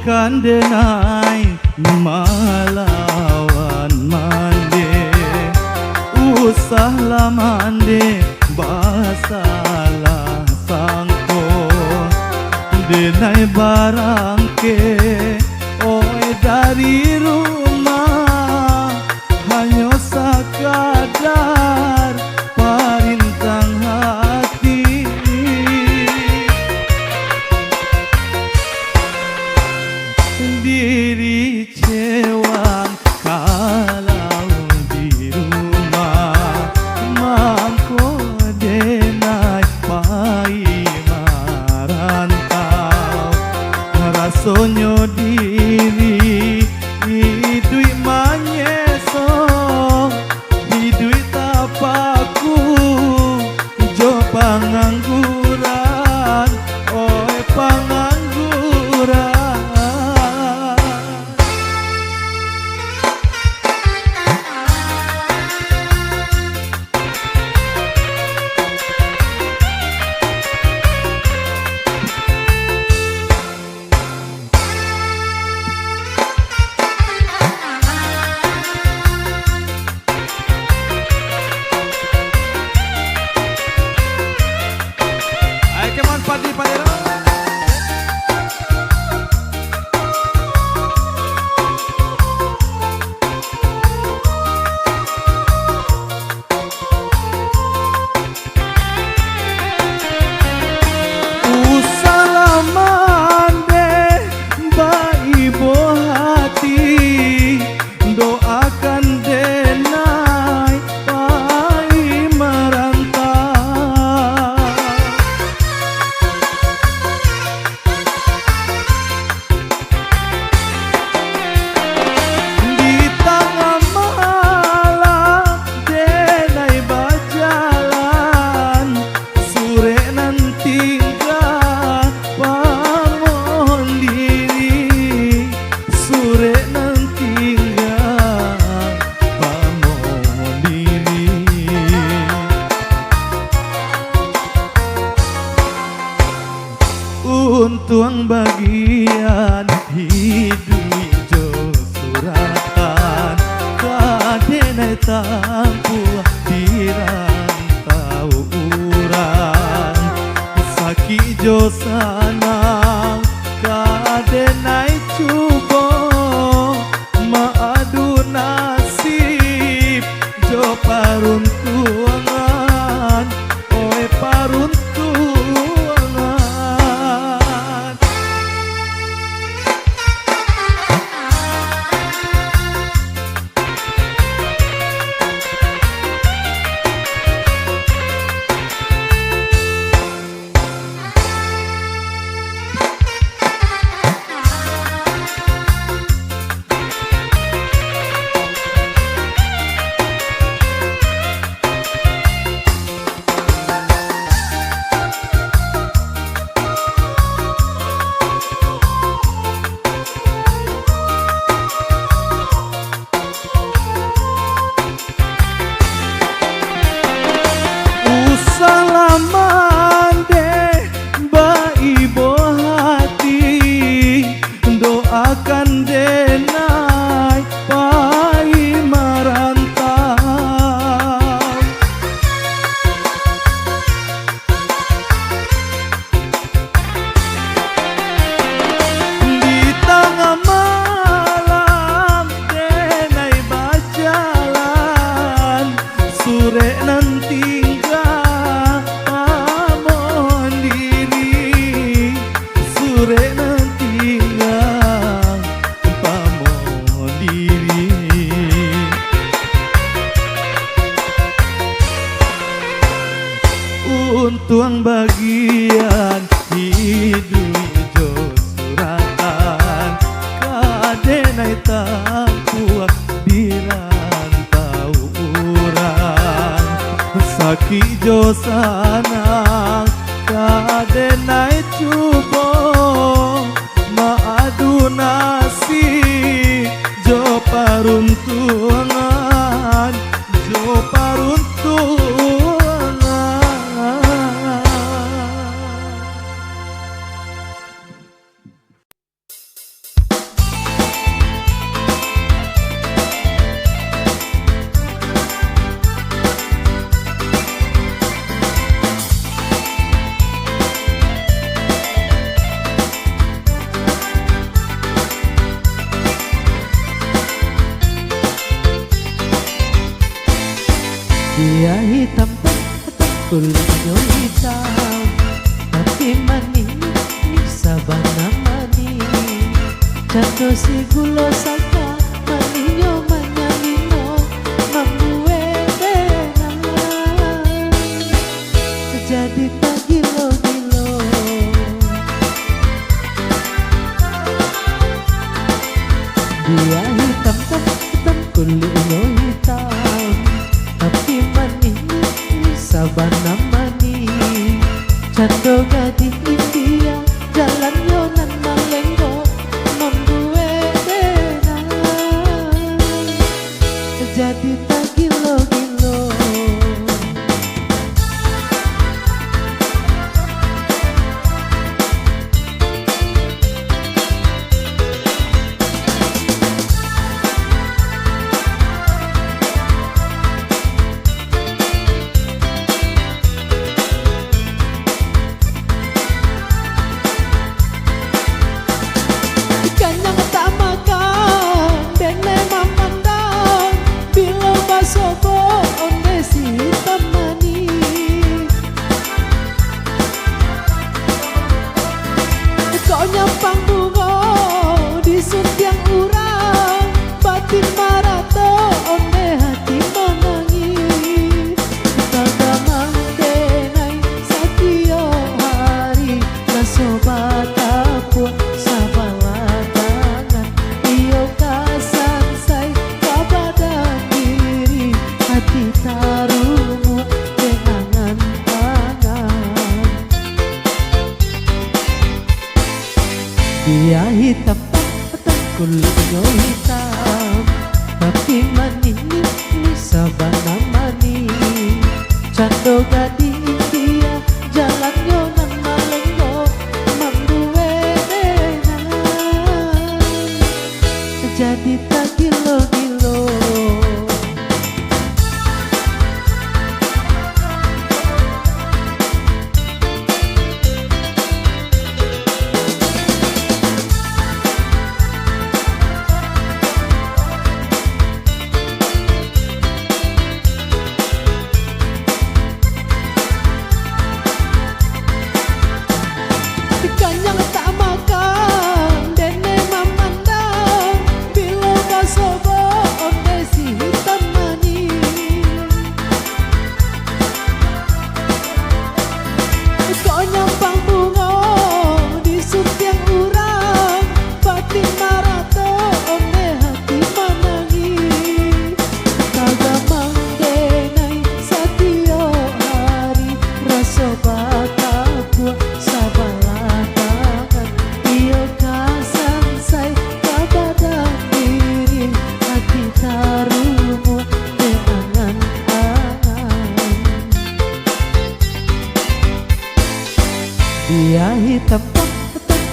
kandenai malawan mande usah lamande basalah sangko denai barangke oi dari rumah hanya sakadar parintang hati diri cewang kalau di rumah mangko denai pai marantau rasonyo diri hidui manyeso hidui tapaku jo pangangguran oi pangangguran. Untuang bagian hidup jo suratan kadenai tampu dirantau urang saki jo sanang kadenai cubo maadu nasib jo paruntuangan oi paruntuangan. Akan denai pai marantau di tengah malam denai bajalan sore nanti amon diri sore nanti untuang bagian hidup jo suratan kadenai tampuak dirantau urang saki jo sanang kadenai cubo maadu nasib jo paruntuangan jo paruntuangan. kulitnya hitam tapi manis sabana manis jatuh si gula saka maninyo manyalino membuat benar jadi tak gilo-gilo dia hitam kulitnya hitam tapi manis sabana manis jatuh gadis India jalan yonan malenggo membuat benar jadi tak gilo-gilo nyampang bunga disuntiang urang batin marato one hati menangis kita mangkenai satio hari nasobat pun sabalatangan iyo kasansai kabadan diri hati tarumu dengan dia hitam kulitnya hitam tapi manis sabana manis cando gadi India jalan yonan malenggo membuat benar jadi tak gilo-gilo yang tak makan dene memandang bila basobo onde si hitam manis kau nyampang bunga disuntiang urang batin marato onde hati menangis kagak mangkenai satio hari rasa bataku sabala iyo kasansai kabadan diri hati tarumu dengan angan dia hitam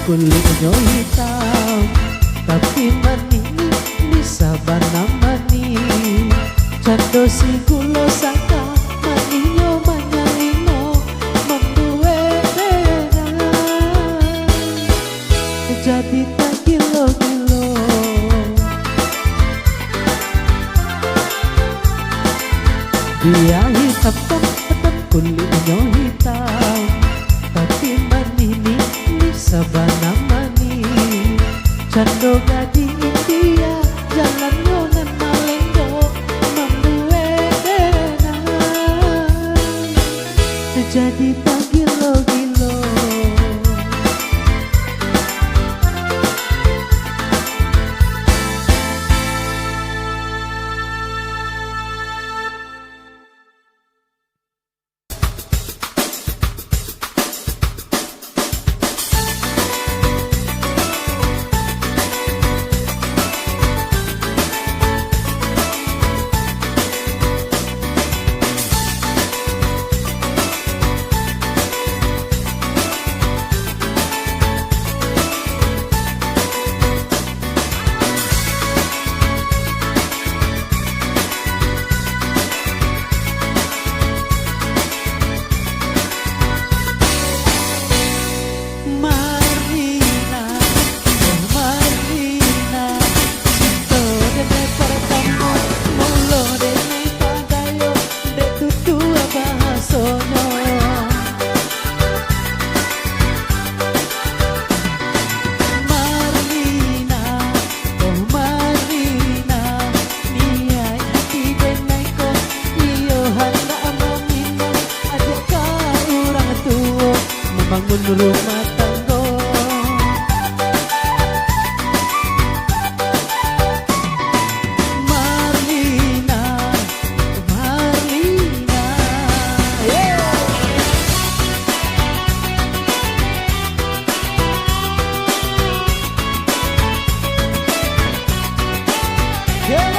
kulitnya hitam tapi manis sabana manis cando si gula saka maninyo manyalino membuat benar jadi tak gilo-gilo dia hitam kulitnya hitam tapi manis sabana manis cando gadi India jalan yonan malenggo membuat benar jadi tak gilo-gilo membangun rumah tangga. Marlina, Marlina, yeah. Yeah.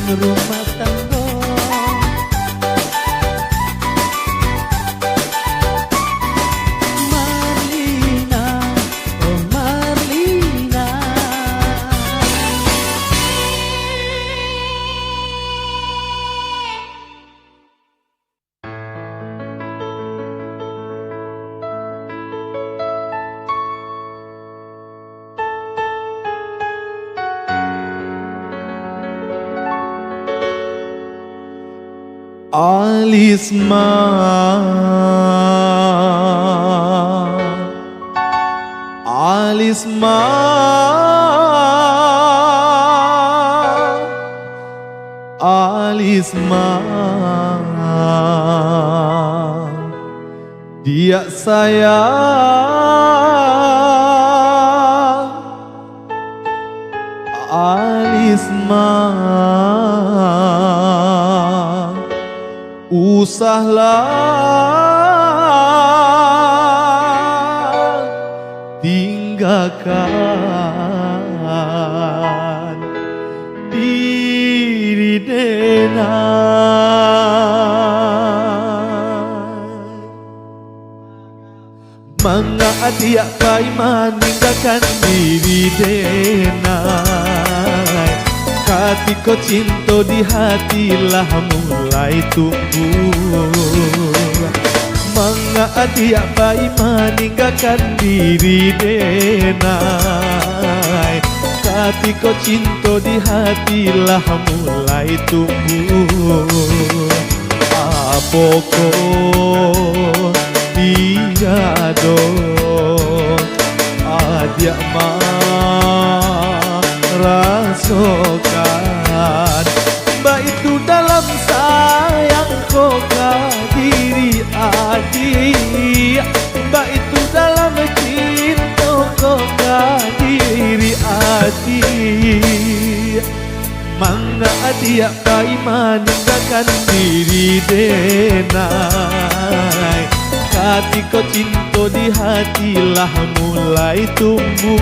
Rumah tangga. Marlina, oh Marlina. Alisma, Alisma, Alisma, dia sayang. Alisma, usahlah tinggalkan diri denai. Mengapa dia kaiman meninggalkan diri denai? Ketika cinta di hatilah mulai tumbuh. Mengapa dia kaiman meninggalkan diri denai? Ketika cinta di hatilah mulai tumbuh. Apokah tiada hati, mbak itu dalam cinta kok diri hati. Mangga dia kai meninggalkan diri denai, ketika cinta di hatilah mulai tumbuh.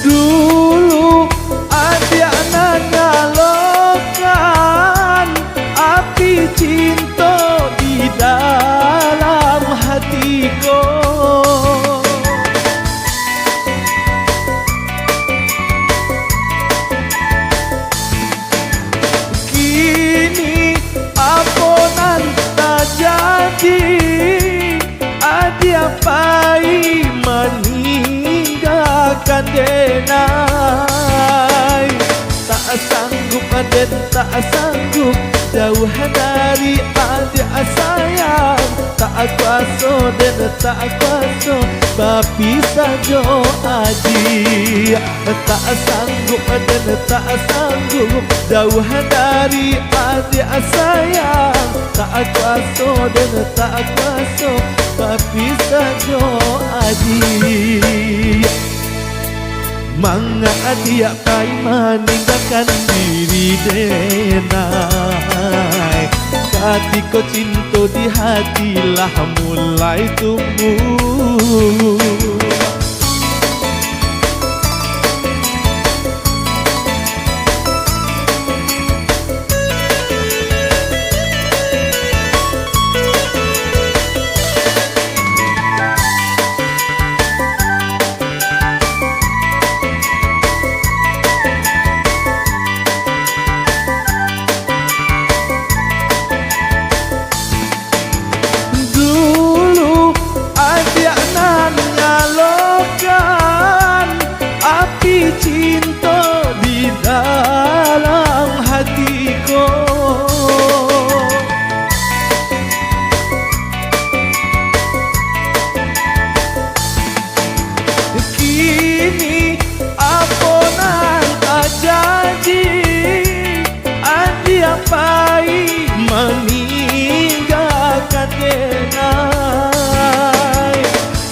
Dulu ada nyalakan api cinta di dalam hatiku. Kini apa nan tak jadi, ada pai meninggalkan denai. Tak sanggup dan tak sanggup jauh dari adik sayang. Tak kuasa dan tak kuasa berpisah jo adik. Tak sanggup dan tak sanggup jauh dari adik sayang. Tak kuasa dan tak kuasa berpisah jo adik. Mangga dia pai meninggalkan diri denai, ketika cinta di hatilah mulai tumbuh. Cinta di dalam hatiku, kini apa nan tak jadi, ada pai meninggalkan denai.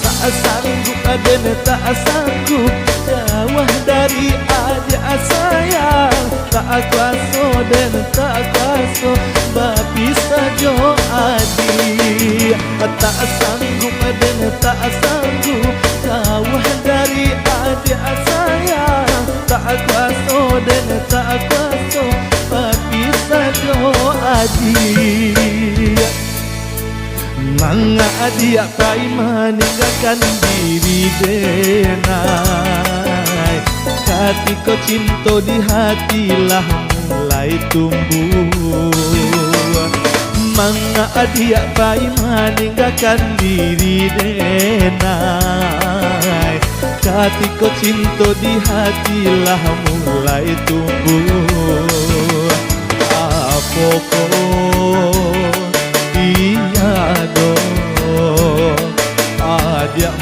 Tak sanggup dan tak sanggup jauh dari adik sayang. Tak kuasa dan tak kuasa berpisah jo adik. Tak sanggup dan tak sanggup jauh dari adik sayang. Tak kuasa dan tak kuasa berpisah jo adik. Mangga dia pai meninggalkan diri denai, ketika cinta di hatilah mulai tumbuh. Mangga dia pai meninggalkan diri denai, ketika cinta di hatilah mulai tumbuh. Apokah tiada ada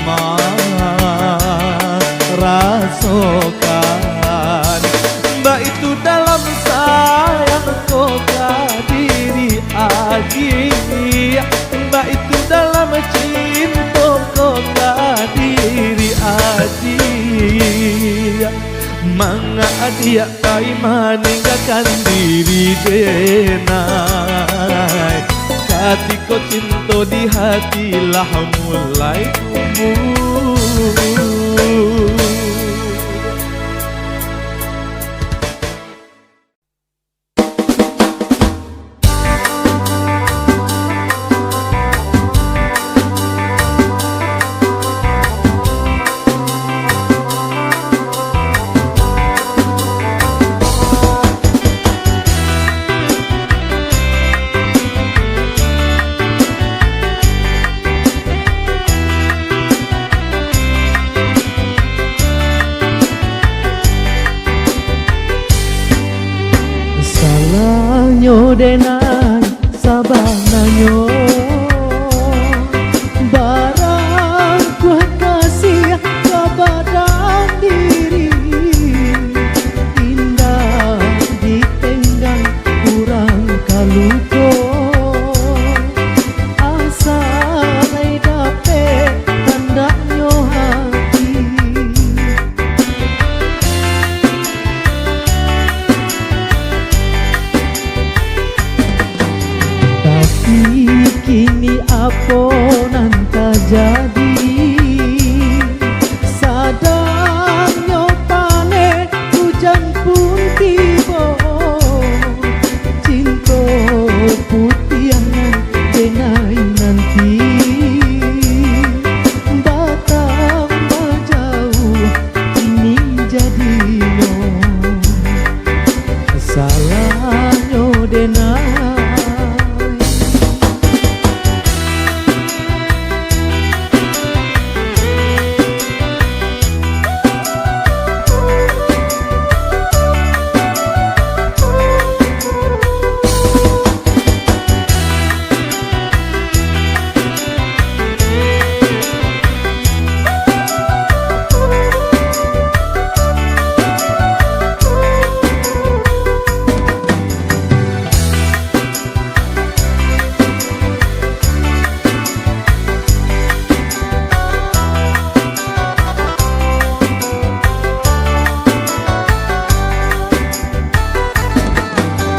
rasakan, mbak itu dalam sayang kok diri adik. Mbak itu dalam cinta kok diri adik. Mangga dia pai meninggalkan diri denai, ketika cinta di hatilah mulai tumbuh. Salahnya denai sabananyo barang ku kasih kepada diri indah ditenggang kurang kaluko asal dapat tandanya hati. Kini apa nan terjadi sadangnya pane hujan pun tiba cinta putih yang denai nanti datang jauh ini jadi no salahnya denai.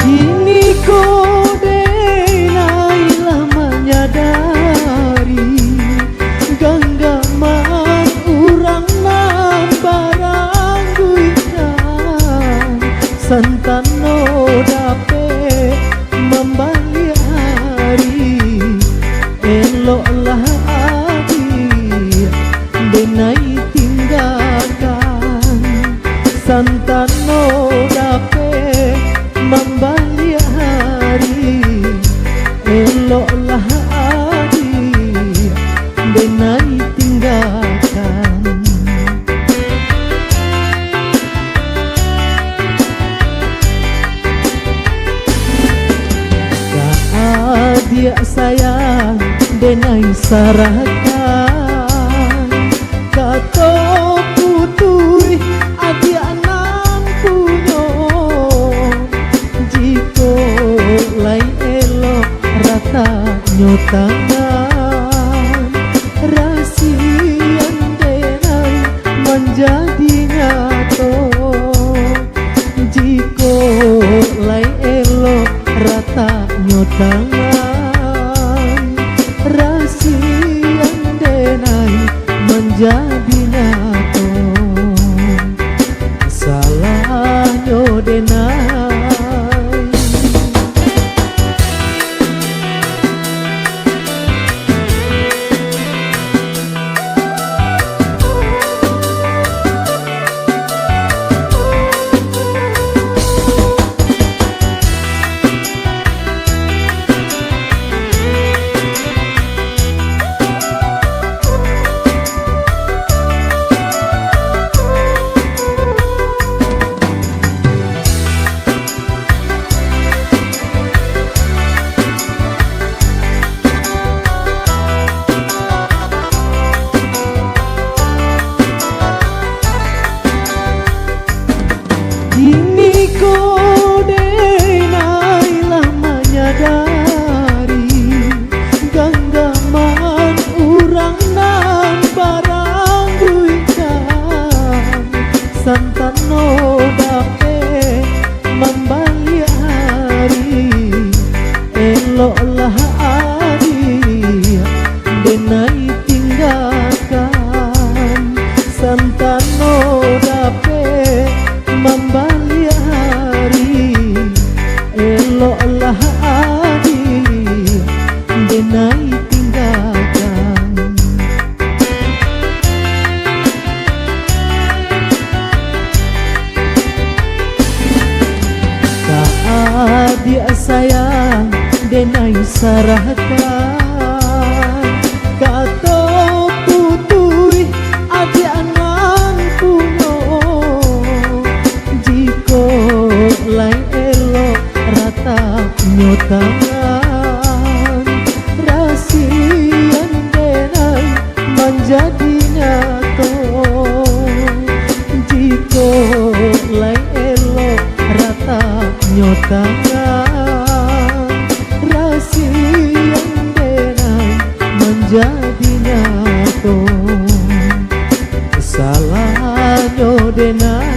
Kini kau denailah menyadari genggaman urang nan barang duitan santano dapat membalik hari eloklah adi denai tinggalkan santano dapat membalik hari eloklah adi denai tinggalkan. Dia sayang denai sarahkan kata putui adi anak punyo jiko lai elok rata nyotangan rasian denai menjadi nyato jiko lai elok rata nyotangan rasian denai menjadi nyato salahnya denai. Kini kau denailah menyadari genggaman urang nan barang duitan santano dapat membalik hari eloklah adi denai tinggalkan santano dapat membalik hari eloklah adi denai tinggalkan. Dia sayang denai sarahkan kata putui adi anak punyo jiko lai elok rata tangan rasian denai menjadi nato jiko lain elok rata nyotangan rasian denai menjadi nato salahnya denai